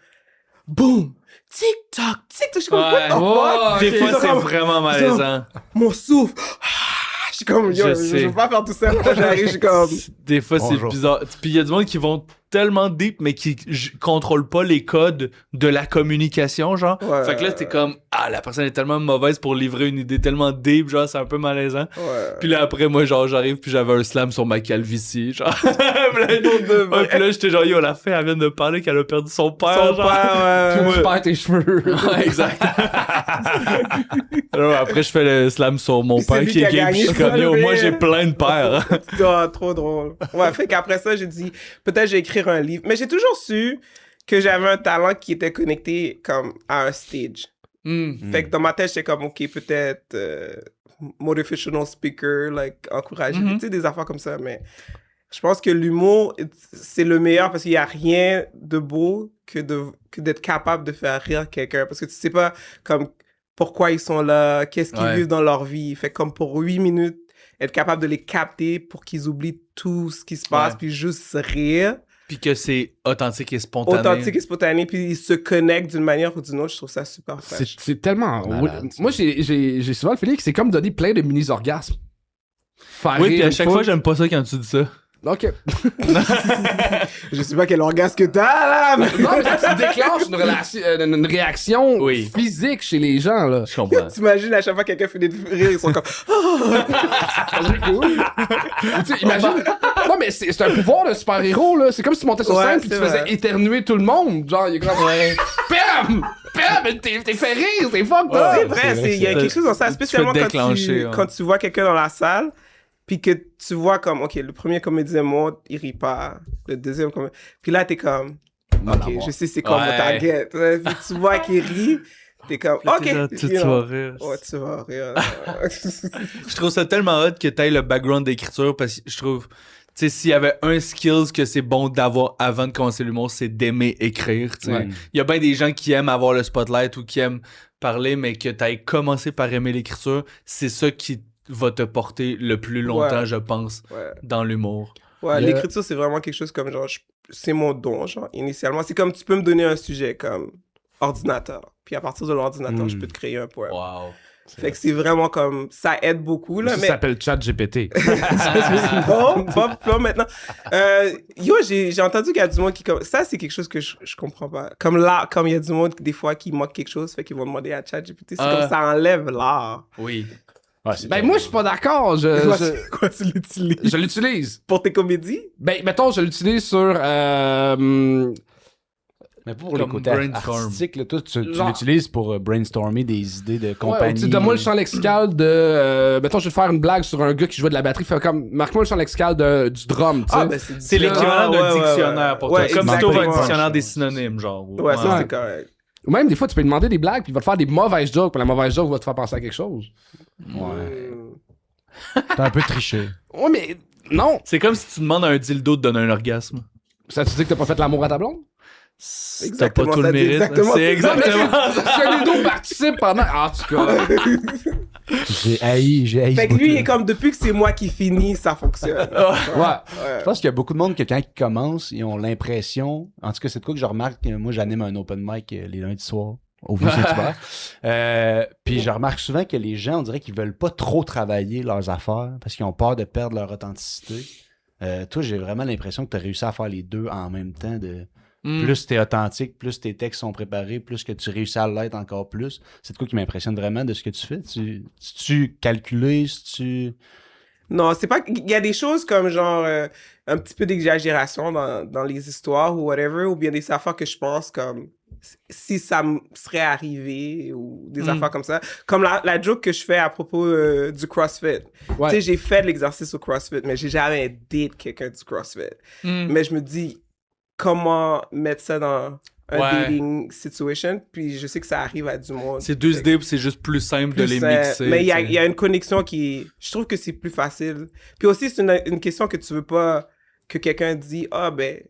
Boum! Tic-toc! Tic-toc! Je suis comme, Ouais. what the fuck? Des Ils fois, sont c'est comme, vraiment malaisant. Mon souffle! Ah, je suis comme, yo, Je je sais. veux pas faire tout ça. Quand j'arrive, je suis comme... Des fois, c'est Bonjour. bizarre. Puis il y a du monde qui vont tellement deep, mais qui contrôlent pas les codes de la communication, genre. Ouais. Fait que là, t'es comme, ah, la personne est tellement mauvaise pour livrer une idée tellement deep, genre, c'est un peu malaisant. Ouais. Puis là, après, moi, genre, j'arrive, puis j'avais un slam sur ma calvitie, genre. Puis là, puis là, j'étais genre, yo, la fille, elle vient de parler qu'elle a perdu son père, Son genre. père, Puis ouais. Tu perds tes cheveux. Ouais, exact. Alors, après, je fais le slam sur mon Puis c'est père lui qui qui a est gay, puis je suis gagné, comme, yo, ça, moi, lui. j'ai plein de pères. Ah, trop drôle. Ouais, fait qu'après ça, j'ai dit, peut-être je vais écrire un livre. Mais j'ai toujours su que j'avais un talent qui était connecté comme à un stage. Fait que dans ma tête, j'étais comme, OK, peut-être motivational speaker, like, encourager, tu sais, des affaires comme ça. Mais je pense que l'humour, c'est le meilleur parce qu'il n'y a rien de beau que d'être capable de faire rire quelqu'un. Parce que tu sais pas comme pourquoi ils sont là, qu'est-ce qu'ils Ouais. vivent dans leur vie. Fait comme pour 8 minutes, être capable de les capter pour qu'ils oublient tout ce qui se passe, Ouais. puis juste rire. Puis que c'est authentique et spontané. Authentique et spontané, puis ils se connectent d'une manière ou d'une autre. Je trouve ça super fraîche. C'est tellement... Malade, Moi, j'ai souvent le feeling que c'est comme donner plein de mini-orgasmes. Faire Oui, rire puis à une chaque foule. fois, j'aime pas ça quand tu dis ça. OK. Je sais pas quel orgasme que t'as, là, mais... Non, mais ça déclenche une réaction Oui. physique chez les gens, là. Je comprends. T'imagines, à chaque fois que quelqu'un fait des rires, ils sont comme... C'est cool. Tu sais, imagine. Non, mais c'est un pouvoir de super-héros, là. C'est comme si tu montais sur Ouais, scène puis tu c'est faisais vrai. éternuer tout le monde. Genre, il est comme. Pam! Pam! T'es fait rire, t'es fucked up! C'est vrai, il y a quelque chose dans ça, Tu spécialement peux te déclencher, ouais. quand tu vois quelqu'un dans la salle, puis que tu vois comme, OK, le premier comédien monte, il rit pas. Le deuxième comédien... Puis là, t'es comme, OK, je sais c'est quoi mon Ouais. target. Ouais, puis tu vois qu'il rit, t'es comme, OK. Tu you know. vas rire. Ouais, tu vas rire. Je trouve ça tellement hot que t'aies le background d'écriture parce que je trouve, tu sais, s'il y avait un skills que c'est bon d'avoir avant de commencer l'humour, c'est d'aimer écrire, tu sais. Ouais. Il y a bien des gens qui aiment avoir le spotlight ou qui aiment parler, mais que t'aies commencé par aimer l'écriture, c'est ça qui va te porter le plus longtemps, Ouais. je pense, Ouais. dans l'humour. Ouais, Yeah. l'écriture, c'est vraiment quelque chose comme, genre, c'est mon don, genre, initialement. C'est comme, tu peux me donner un sujet, comme, ordinateur. Puis à partir de l'ordinateur, je peux te créer un poème. Wow. Fait que c'est vraiment comme... Ça aide beaucoup, là, Ça mais... s'appelle ChatGPT. Non, pas maintenant. J'ai entendu qu'il y a du monde qui... Ça, c'est quelque chose que je comprends pas. Comme là, comme il y a du monde, des fois, qui moque quelque chose, fait qu'ils vont demander à ChatGPT. C'est comme ça enlève l'art. Oui. Ouais, Ben, moi, je suis pas d'accord. Quoi, tu l'utilises? Je l'utilise. Pour tes comédies? Ben, mettons, je l'utilise sur... Mais pour le Comme côté brainstorm. artistique, là, toi, tu Genre- l'utilises pour brainstormer des idées de Ouais, compagnie. donne-moi le champ lexical de... mettons, je vais te faire une blague sur un gars qui jouait de la batterie. Fait comme, marque-moi le champ lexical du drum, tu sais. Ben, C'est l'équivalent d'un dictionnaire pour toi. Ouais, Comme si t'ouvres un exactement. dictionnaire des synonymes, genre. Ouais, ça, Ouais. c'est correct. Ou même, des fois, tu peux lui demander des blagues, puis il va te faire des mauvaises jokes, puis la mauvaise joke va te faire penser à quelque chose. Ouais. T'as un peu triché. Ouais, mais non. C'est comme si tu demandes à un dildo de donner un orgasme. Ça, tu dis que t'as pas fait l'amour à ta blonde? T'as pas Exactement, tout ça le dit mérite. exactement C'est ça. exactement ça. Si un dildo participe pendant... En tout cas... J'ai haï Fait ce que lui, il bout-là. est comme, depuis que c'est moi qui finis, ça fonctionne. Ouais. Je pense qu'il y a beaucoup de monde que quand ils commencent, ils ont l'impression... En tout cas, c'est de quoi que je remarque. Moi, j'anime un open mic les lundis soirs au Vieux-Saint-Hubert. Puis je remarque souvent que les gens, on dirait qu'ils veulent pas trop travailler leurs affaires parce qu'ils ont peur de perdre leur authenticité. Toi, j'ai vraiment l'impression que tu as réussi à faire les deux en même temps. Plus t'es authentique, plus tes textes sont préparés, plus que tu réussis à l'être encore plus. C'est de quoi qui m'impressionne vraiment de ce que tu fais. Tu calculé, tu... Non, c'est pas... Il y a des choses comme genre un petit peu d'exagération dans les histoires ou whatever, ou bien des affaires que je pense comme si ça me serait arrivé ou des affaires comme ça. Comme la joke que je fais à propos du CrossFit. Ouais. Tu sais, j'ai fait de l'exercice au CrossFit, mais j'ai jamais date quelqu'un du CrossFit. Mais je me dis, comment mettre ça dans un Ouais. dating situation? Puis je sais que ça arrive à du monde. C'est deux idées, puis c'est juste plus simple de Plus, les mixer. mais il y tu sais. a une connexion qui... Je trouve que c'est plus facile. Puis aussi, c'est une question que tu veux pas que quelqu'un dise « Ah, ben,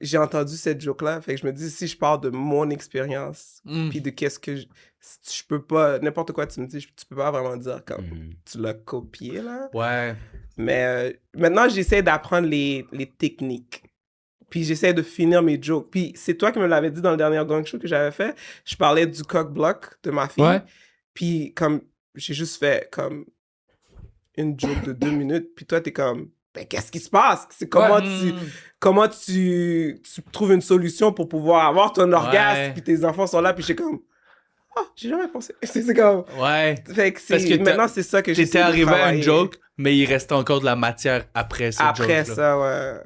j'ai entendu cette joke-là. » Fait que je me dis, si je parle de mon expérience, puis de qu'est-ce que... Je peux pas... N'importe quoi tu me dis, tu peux pas vraiment dire comme tu l'as copié, là. Ouais. Mais maintenant, j'essaie d'apprendre les techniques. Puis j'essaie de finir mes jokes. Puis c'est toi qui me l'avais dit dans le dernier gang show que j'avais fait. Je parlais du cock-block de ma fille. Ouais. Puis comme, j'ai juste fait comme une joke de 2 minutes. Puis toi, t'es comme, ben qu'est-ce qui se passe? C'est comment tu trouves une solution pour pouvoir avoir ton orgasme. Puis tes enfants sont là. Puis j'ai comme, j'ai jamais pensé. C'est comme... Ouais. Fait que Parce que maintenant, c'est ça que j'essaie T'étais de arrivé à une travailler. joke, mais il restait encore de la matière après cette joke. Après ça, ouais.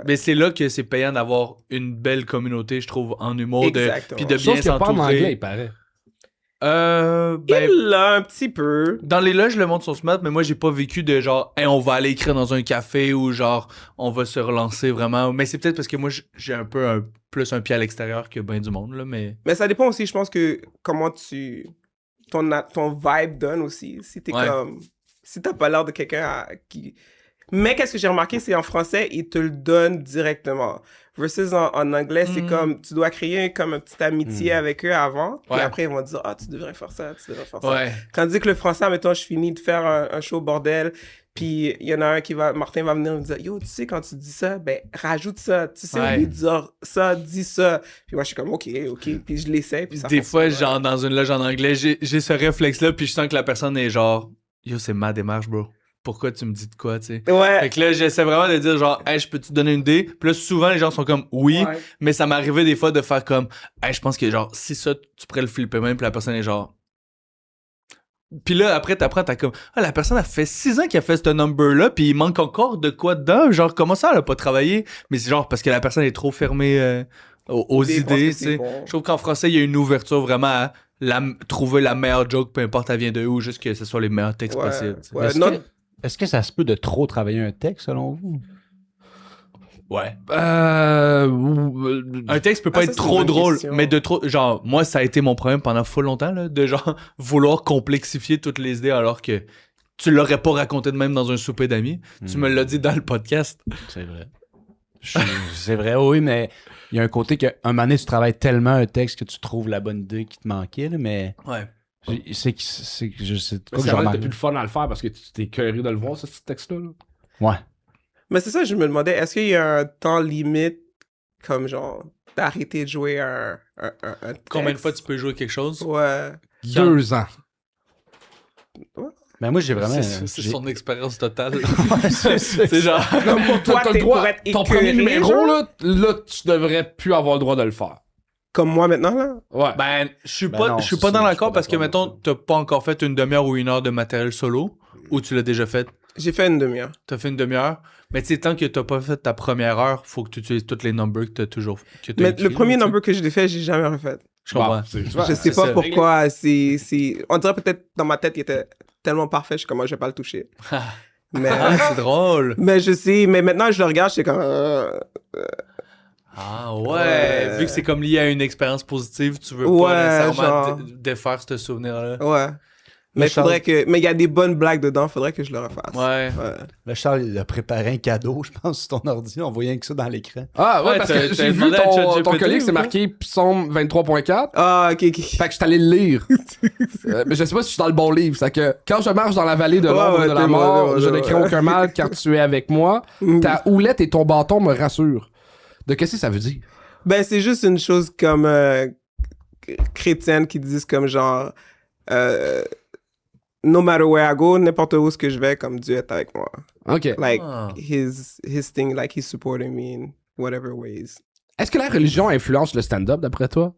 Mais c'est là que c'est payant d'avoir une belle communauté, je trouve, en humour. Exactement. Puis de Chose bien qu'il y a pas en anglais, s'entourer. il paraît. Ben, Il l'a un petit peu. dans les loges, le monde sont smart, mais moi, j'ai pas vécu de genre, hey, on va aller écrire dans un café ou genre, on va se relancer vraiment. Mais c'est peut-être parce que moi, j'ai un peu plus un pied à l'extérieur que ben du monde, là, mais... Mais ça dépend aussi, je pense que comment ton vibe donne aussi. Si t'es Ouais. comme... Si t'as pas l'air de quelqu'un qui... Mais qu'est-ce que j'ai remarqué, c'est en français, ils te le donnent directement. Versus en anglais, c'est comme... Tu dois créer comme une petite amitié avec eux avant. Puis Ouais. après, ils vont te dire, tu devrais faire ça, tu devrais faire ça. Ouais. Tandis que le français, mettons, je finis de faire un show bordel, puis il y en a un Martin va venir me dire, yo, tu sais, quand tu dis ça, ben, rajoute ça. Tu sais, au lieu de dire ça, dis ça. Puis moi, je suis comme, OK. Puis je l'essaie, puis ça Des fois, fonctionne. genre, dans une loge en anglais, j'ai ce réflexe-là, puis je sens que la personne est genre, yo, c'est ma démarche, bro. Pourquoi tu me dis de quoi, tu sais? Ouais. Fait que là, j'essaie vraiment de dire genre, hey, je peux te donner une idée? Puis là, souvent, les gens sont comme, oui, Ouais. mais ça m'arrivait des fois de faire comme, hey, je pense que genre, si ça, tu pourrais le flipper même, puis la personne est genre. Puis là, après, t'as comme, la personne a fait 6 ans qu'elle a fait ce number-là, puis il manque encore de quoi dedans? Genre, comment ça, elle a pas travaillé? Mais c'est genre parce que la personne est trop fermée aux Des fois, idées, tu c'est sais. bon. Je trouve qu'en français, il y a une ouverture vraiment à trouver la meilleure joke, peu importe elle vient de où, juste que ce soit les meilleurs textes Ouais. possibles. tu sais. Ouais. Est-ce que ça se peut de trop travailler un texte, selon vous? Ouais. Un Un texte peut pas ça, être c'est une trop bonne drôle, question. mais de trop. Genre, moi, ça a été mon problème pendant full longtemps, là, de genre vouloir complexifier toutes les idées alors que tu l'aurais pas raconté de même dans un souper d'amis. Tu me l'as dit dans le podcast. C'est vrai. C'est vrai, oui, mais il y a un côté qu'à un moment donné, tu travailles tellement un texte que tu trouves la bonne idée qui te manquait, là, mais Ouais. c'est que je sais pas que C'est je vrai que remarque. t'as plus le fun à le faire parce que tu t'es curieux de le voir, ce petit texte-là. là. Ouais. Mais c'est ça, je me demandais, est-ce qu'il y a un temps limite, comme genre, d'arrêter de jouer un Combien de texte. fois tu peux jouer quelque chose? Ouais. 2 ans. Ben moi, j'ai vraiment... C'est son expérience totale. c'est C'est genre... Comme pour toi, T'as t'es le droit, pour être ton écœuré, premier numéro, genre? là, tu devrais plus avoir le droit de le faire. Comme moi maintenant, là. Ouais. Ben, je suis Ben pas, non, je suis c'est pas ça, dans je suis l'accord pas parce que, d'accord mettons, avec t'as pas encore fait une demi-heure ou 1 heure de matériel solo, ou tu l'as déjà fait. J'ai fait une demi-heure. T'as fait une demi-heure, mais tu sais, tant que t'as pas fait ta première heure, faut que tu utilises tous les numbers que t'as toujours que t'as Mais écrits, le premier tu sais. number que j'ai fait, j'ai jamais refait. Je comprends. Tu vois, Je sais c'est pas ça. pourquoi. On dirait peut-être dans ma tête, il était tellement parfait, je suis comme, moi, je vais pas le toucher. Mais, Ah, c'est drôle. mais je sais, mais maintenant, je le regarde, je suis comme, Ah ouais, Ouais. vu que c'est comme lié à une expérience positive, tu veux Ouais, pas nécessairement genre. défaire ce souvenir-là. ouais. Mais Charles- faudrait que, mais il y a des bonnes blagues dedans, faudrait que je le refasse. Ouais. Là, Charles, il a préparé un cadeau, je pense, sur ton ordi. On voyait que ça dans l'écran. Ah, ouais, Ouais, parce t'as- que t'as j'ai vu demandé à ton ChatGPT collier, c'est ou quoi? marqué Psaume 23.4. Ah, ok, ok. Fait que je suis allé le lire. Mais je sais pas si je suis dans le bon livre. C'est que quand je marche dans la vallée de l'ombre ouais, de la t'es mort, bon, je ouais, ne crains ouais. aucun mal car tu es avec moi. Ta houlette et ton bâton me rassurent. De qu'est-ce que ça veut dire? Ben, c'est juste une chose comme chrétienne qui disent comme genre, no matter where I go, n'importe où ce que je vais, comme Dieu est avec moi. OK. Like, Ah. his thing, like, he's supporting me in whatever ways. Est-ce que la religion influence le stand-up d'après toi?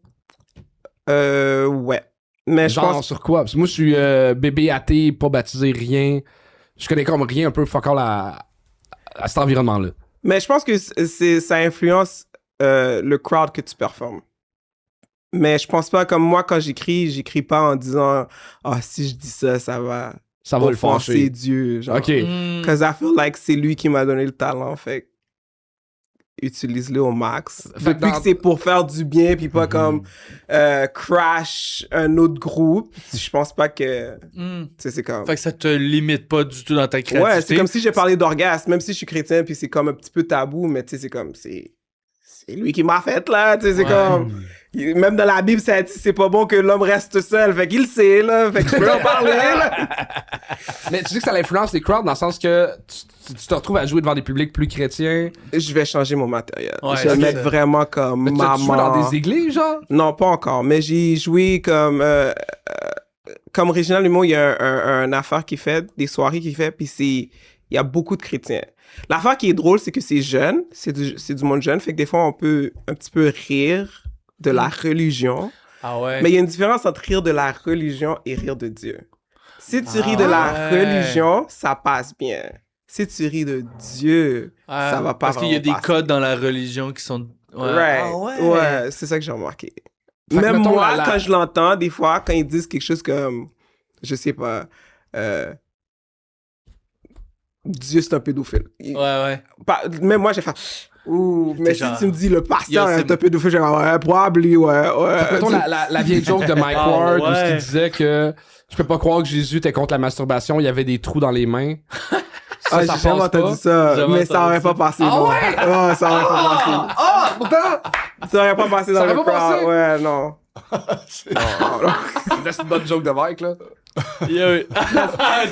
Ouais. Mais je Genre pense, sur quoi? Parce que moi, je suis bébé athée, pas baptisé, rien. Je connais comme rien un peu fuck all à cet environnement-là. mais je pense que ça influence le crowd que tu performes. Mais je pense pas, comme moi, quand j'écris pas en disant, ah, si je dis ça, ça va Ça va le offenser fâcher. Dieu. Genre. OK. Hmm. Cause I feel like c'est lui qui m'a donné le talent, fait que utilise-le au max. Fait Depuis que que c'est pour faire du bien, puis pas comme crash un autre groupe, je pense pas que, Hmm. tu sais, c'est comme... Fait que ça te limite pas du tout dans ta créativité. Ouais, c'est comme si j'ai parlé d'orgasme, même si je suis chrétien, puis c'est comme un petit peu tabou, mais tu sais, c'est comme, c'est lui qui m'a fait, là, tu sais, c'est Ouais. comme... Même dans la Bible, ça dit c'est pas bon que l'homme reste seul, fait qu'il sait, là, fait que je peux en parler, là. Mais tu dis que ça influence les crowds dans le sens que tu te retrouves à jouer devant des publics plus chrétiens. Je vais changer mon matériel. Ouais, je vais ok. mettre vraiment comme Mais tu maman. as joué dans des églises, genre? Non, pas encore, mais j'ai joué comme Réginal Humeau, il y a un affaire qui fait, des soirées qu'il fait, puis il y a beaucoup de chrétiens. L'affaire qui est drôle, c'est que c'est jeune, c'est du monde jeune, fait que des fois, on peut un petit peu rire de la religion, Ah ouais. mais il y a une différence entre rire de la religion et rire de Dieu. Si tu ris de la ouais. religion, ça passe bien. Si tu ris de Dieu, Ah, ça va pas parce qu'il y a vraiment des passer. codes dans la religion qui sont... Ouais. Right. Ah Ouais, c'est ça que j'ai remarqué. Fait que Même mettons, moi, la- quand je l'entends, des fois, quand ils disent quelque chose comme, je sais pas, Dieu c'est un pédophile. Ouais. Même moi, j'ai fait, ouh, mais si genre, tu me dis le pasteur yo, c'est- est un pédophile, j'ai dit, ouais, probably, ouais. Mettons la vieille joke de Mike Ah, Ward où ouais. il disait que je peux pas croire que Jésus était contre la masturbation, il y avait des trous dans les mains. Ah, ça j'ai jamais passe entendu pas. ça, Jamais mais ça aurait entendu pas passé. Ah non. ouais? Ah, ça aurait pas passé. Ah, pourtant! Ça aurait pas passé Ça dans le aurait pas crowd. passé? Ouais, non. C'est une bonne joke de Mike, là. Yo.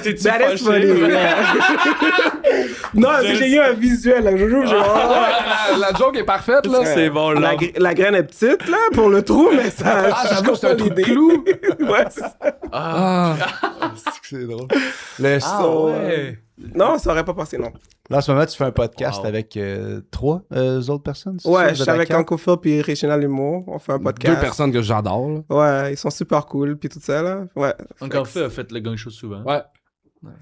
T'es-tu That is fâché? funny, yeah. Non, c'est que j'ai eu un visuel, là. Je joue, La joke est parfaite, là. C'est bon, là. La graine est petite, là, pour le trou, mais ça... Ah, je j'avoue, c'est un comprends trou de l'idée. clou. Ouais, c'est ça. Ah. C'est drôle. Le Ah son, ouais. Non, ça aurait pas passé, non. Là, en ce moment, tu fais un podcast Wow. avec 3 autres personnes? c'est ça? Ouais, Vous je suis êtes à avec quatre? Uncle Phil puis Réginal Humeau. On fait un podcast. 2 personnes que j'adore, là. Ouais, ils sont super cool, puis tout ça, là. Ouais. Encore fait a fait le gang show souvent. Ouais.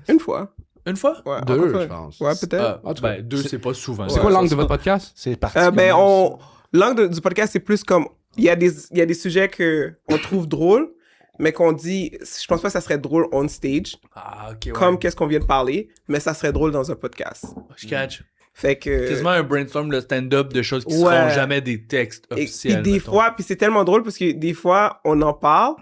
Une fois. Une fois? Ouais, 2, Uncle Phil. je pense. Ouais, peut-être. Ah, En tout cas, ben, 2, c'est pas souvent. C'est quoi l'angle de votre podcast? C'est parti. Ben, l'angle du podcast, c'est plus comme... Il y a des sujets qu'on trouve drôles, mais qu'on dit... Je pense pas que ça serait drôle on stage, Ah, ok, ouais. comme qu'est-ce qu'on vient de parler, mais ça serait drôle dans un podcast. Je catch. Fait que... Quasiment un brainstorm de stand-up de choses qui Ouais. seront jamais des textes Et officiels. des mettons. fois, puis c'est tellement drôle parce que des fois, on en parle,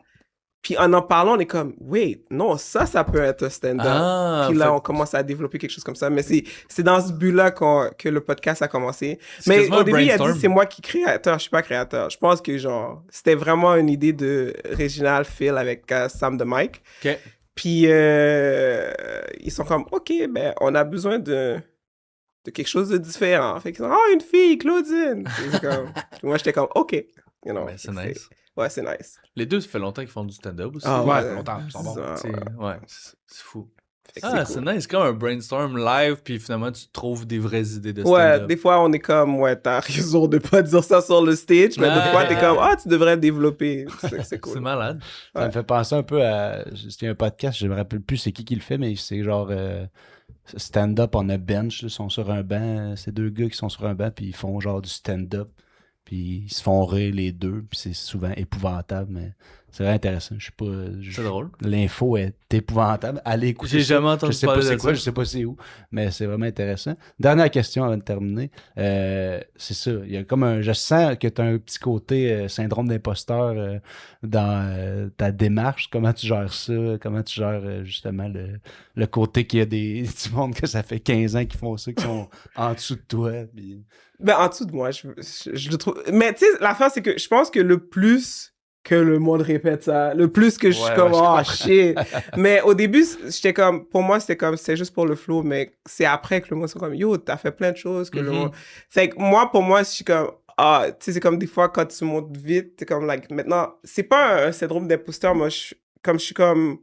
puis en parlant, on est comme, wait, non, ça peut être un stand-up. Ah, Puis là, fait- on commence à développer quelque chose comme ça. Mais c'est dans ce but-là que le podcast a commencé. C'est Mais quasiment au un début, il a dit, brainstorm. c'est moi qui suis créateur. Je suis pas créateur. Je pense que, genre, c'était vraiment une idée de Réginal Phil avec Sam de Mike. Ok. Puis, ils sont comme, OK, ben, on a besoin de quelque chose de différent. Fait que, oh, une fille, Claudine. C'est comme, moi, j'étais comme, OK. You know, Ben, c'est nice. Ouais, c'est nice. Les deux, ça fait longtemps qu'ils font du stand-up aussi. Ah, Ouais, ouais. longtemps, ils sont bons. Ça, C'est- ouais. ouais, c'est fou. Fait que Ah, c'est c'est cool. nice. C'est comme un brainstorm live, puis finalement, tu trouves des vraies idées de Ouais, stand-up. des fois, on est comme, ouais, t'as raison de pas dire ça sur le stage, mais des fois, t'es comme, ah, tu devrais le développer. C'est C'est cool. malade. Ça me fait penser un peu à. C'était un podcast, je me rappelle plus c'est qui le fait, mais c'est genre stand-up on a bench. Là, ils sont sur un banc. C'est deux gars qui sont sur un banc, puis ils font genre du stand-up. Puis ils se font rire les deux, puis c'est souvent épouvantable, mais c'est vraiment intéressant. Je sais pas. C'est drôle. L'info est épouvantable. Allez écouter. J'ai ça. jamais entendu Je sais pas parler c'est de quoi, ça. je sais pas c'est où, mais c'est vraiment intéressant. Dernière question avant de terminer. C'est ça. Il y a comme un. Je sens que tu as un petit côté syndrome d'imposteur dans ta démarche. Comment tu gères ça? Comment tu gères justement le côté qu'il y a du monde que ça fait 15 ans qui font ça, qui sont en dessous de toi. Puis... Ben, en dessous de moi, je le trouve. Mais tu sais, l'affaire, c'est que je pense que le plus que le monde répète ça, le plus que je suis Ouais, comme, ouais, je oh comprends. shit. Mais au début, j'étais comme, pour moi, c'était juste pour le flow, mais c'est après que le monde, c'est comme, yo, t'as fait plein de choses que le Mhm. monde. Fait que moi, pour moi, je suis comme, ah, tu sais, c'est comme des fois quand tu montes vite, t'es comme, like, maintenant, c'est pas un syndrome d'imposteur, moi, je suis comme,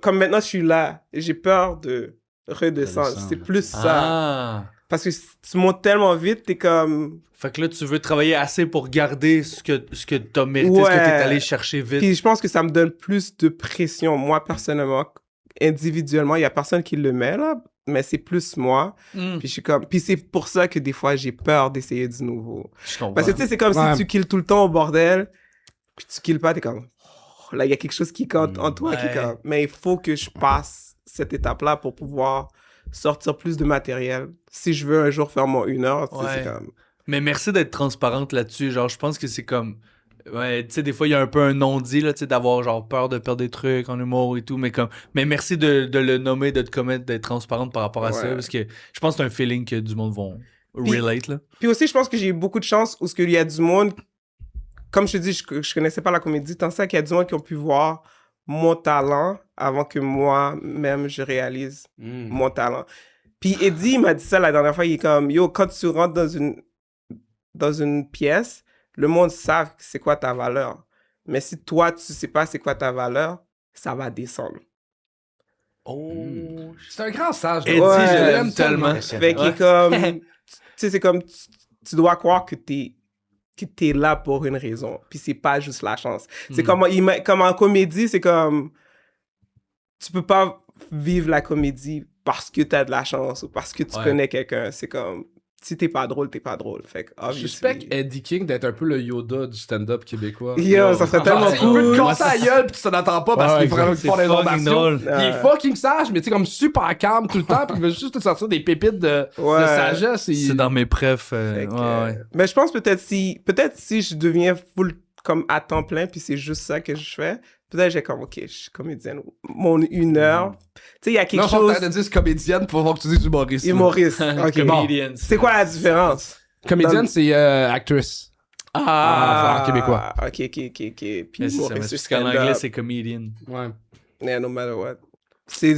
comme maintenant, je suis là, j'ai peur de redescendre. Redescendre. C'est plus ça. Ah! Parce que si tu montes tellement vite, t'es comme. Fait que là, tu veux travailler assez pour garder ce que t'as mérité, ce que Ouais. t'es allé chercher vite. Puis je pense que ça me donne plus de pression, moi, personnellement. Individuellement, il y a personne qui le met, là, mais c'est plus moi. Hmm, Puis je suis comme. Puis c'est pour ça que des fois, j'ai peur d'essayer du nouveau. je comprends. Parce que tu sais, c'est comme Ouais. si tu kills tout le temps au bordel, puis tu kills pas, t'es comme. Oh, là, il y a quelque chose qui compte en toi qui Ouais. compte. Mais il faut que je passe cette étape-là pour pouvoir sortir plus de matériel. Si je veux un jour faire mon 1 heure, tu sais, Ouais. c'est comme. Mais merci d'être transparente là-dessus. Genre, je pense que c'est comme. Ouais, tu sais, des fois, il y a un peu un non-dit, là, tu sais, d'avoir genre peur de perdre des trucs en humour et tout. Mais merci de le nommer, de te commettre, d'être transparente par rapport à ça. Ouais. Parce que je pense que c'est un feeling que du monde vont Puis- relate, là. Puis aussi, je pense que j'ai eu beaucoup de chance où il y a du monde, comme je te dis, je connaissais pas la comédie, tant ça qu'il y a du monde qui ont pu voir mon talent avant que moi-même je réalise mon talent. Puis Eddie, il m'a dit ça la dernière fois, il est comme, yo, quand tu rentres dans une pièce, le monde savent c'est quoi ta valeur. Mais si toi, tu sais pas c'est quoi ta valeur, ça va descendre. Oh. C'est un grand sage. Eddie, Ouais, je je l'aime tellement. Fait qu'il est comme, tu sais, c'est comme, tu dois croire que t'es là pour une raison. Puis c'est pas juste la chance. C'est comme en comédie, c'est comme, tu peux pas vivre la comédie parce que t'as de la chance ou parce que tu Ouais. connais quelqu'un. C'est comme, si t'es pas drôle, t'es pas drôle. Fait que, Je obviously. suspecte Eddie King d'être un peu le Yoda du stand-up québécois. Yo, ça serait Genre, tellement tu sais, il peut te cool. casser la gueule pis tu t'en attends pas parce Ouais, qu'il est vraiment C'est fort des ondes fucking martiaux. drôle. Il est fucking sage, mais tu sais, comme super calme tout le temps, pis il veut juste te sortir des pépites de Ouais. sagesse. Et... C'est dans mes prefs. Fait que, ouais. Mais je pense peut-être si je deviens full comme à temps plein puis c'est juste ça que je fais, peut-être j'ai comme ok, je suis comédienne. Mon 1 heure, tu sais il y a quelque Non, je chose pense que t'as dit comédienne pour voir que tu dis humoriste. humoriste. Ok, bon. Comedians. C'est quoi la différence? Comédienne, c'est actress. en québécois. Ok. Puis Mais c'est ça, mais humoriste, c'est parce qu'en stand-up. anglais, c'est comedian. Ouais. Yeah, no matter what. C'est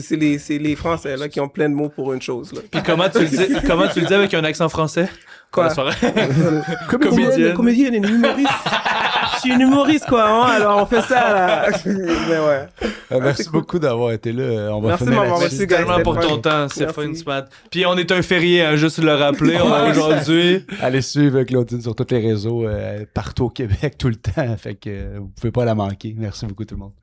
les Français là qui ont plein de mots pour une chose là. Puis comment tu le dis avec un accent français? Quoi? La soirée. Comédienne. Comédienne, une humoriste. Je suis une humoriste quoi, hein? Alors on fait ça là. Mais ouais. Merci c'est cool. beaucoup d'avoir été là. On va Merci de finir m'avoir là-dessus. reçu, guys. Tellement C'était pour fun. ton temps, c'est Merci. fun, Smart. Puis on est un férié, hein, juste le rappeler, on a aujourd'hui. Allez suivre Claudine sur tous les réseaux, partout au Québec, tout le temps. Fait que vous pouvez pas la manquer. Merci beaucoup tout le monde.